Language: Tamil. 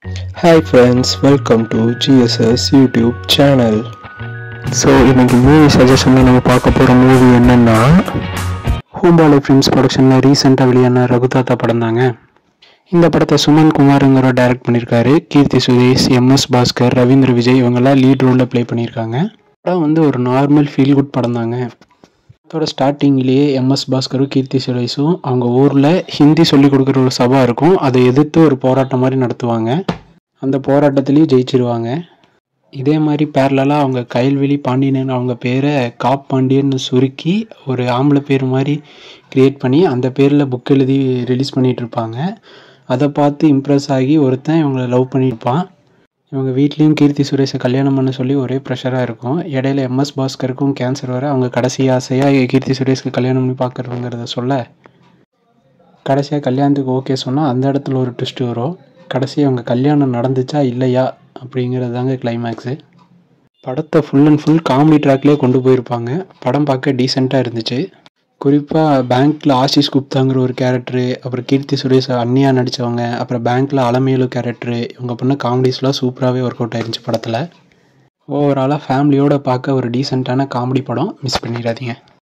Hi friends, welcome to GSS YouTube channel. So இன்னைக்கு மூவி சஜஷனில் நம்ம பார்க்க போகிற மூவி என்னென்னா ஹூம்பாலே ஃபிலிம்ஸ் ப்ரொடக்ஷனில் ரீசெண்டாக வெளியான ரகுதாத்தா படம் தாங்க. இந்த படத்தை சுமன் குமாருங்கிற டைரக்ட் பண்ணியிருக்காரு. கீர்த்தி சுரேஷ், MS பாஸ்கர், ரவீந்திர விஜய் இவங்கெல்லாம் லீட் ரோலில் ப்ளே பண்ணியிருக்காங்க. படம் வந்து ஒரு நார்மல் ஃபீல் குட் படம் தாங்க. படத்தோட ஸ்டார்டிங்லேயே MS பாஸ்கரும் கீர்த்தி சுரேஷும் அவங்க ஊரில் ஹிந்தி சொல்லிக் கொடுக்குற ஒரு சபா இருக்கும், அதை எதிர்த்து ஒரு போராட்டம் மாதிரி நடத்துவாங்க. அந்த போராட்டத்துலேயும் ஜெயிச்சிருவாங்க. இதே மாதிரி பேரலாக அவங்க கயல்விழி பாண்டியன் அவங்க பேரை காப் பாண்டியன்னு சுருக்கி ஒரு ஆம்பளை பேர் மாதிரி க்ரியேட் பண்ணி அந்த பேரில் புக் எழுதி ரிலீஸ் பண்ணிகிட்டு இருப்பாங்க. அதை பார்த்து இம்ப்ரெஸ் ஆகி ஒருத்தன் இவங்களை லவ் பண்ணியிருப்பான். இவங்க வீட்லேயும் கீர்த்தி சுரேஷை கல்யாணம் பண்ண சொல்லி ஒரே ப்ரெஷராக இருக்கும். இடையில MS பாஸ்கருக்கும் கேன்சர் வர அவங்க கடைசி ஆசையாக கீர்த்தி சுரேஷ்க்கு கல்யாணம் பண்ணி பார்க்குறவங்கிறத சொல்ல கடைசியாக கல்யாணத்துக்கு ஓகே சொன்னால் அந்த இடத்துல ஒரு ட்விஸ்ட் வரும். கடைசி அவங்க கல்யாணம் நடந்துச்சா இல்லையா அப்படிங்கிறது தாங்க கிளைமேக்ஸு. படத்தை ஃபுல் அண்ட் ஃபுல் காமெடி ட்ராக்லேயே கொண்டு போயிருப்பாங்க. படம் பார்க்க டீசெண்டாக இருந்துச்சு. குறிப்பாக பேங்க்கில் ஆஷிஷ் குப்தாங்கிற ஒரு கேரக்டரு, அப்புறம் கீர்த்தி சுரேஷ் அண்ணியாக நடித்தவங்க, அப்புறம் பேங்க்கில் அலமேலு கேரக்டரு, இவங்க பண்ண காமெடிஸ்லாம் சூப்பராகவே ஒர்க் அவுட் ஆயிருந்துச்சு படத்தில். ஓவராலாக ஃபேமிலியோடு பார்க்க ஒரு டீசெண்டான காமெடி படம். மிஸ் பண்ணிடாதீங்க.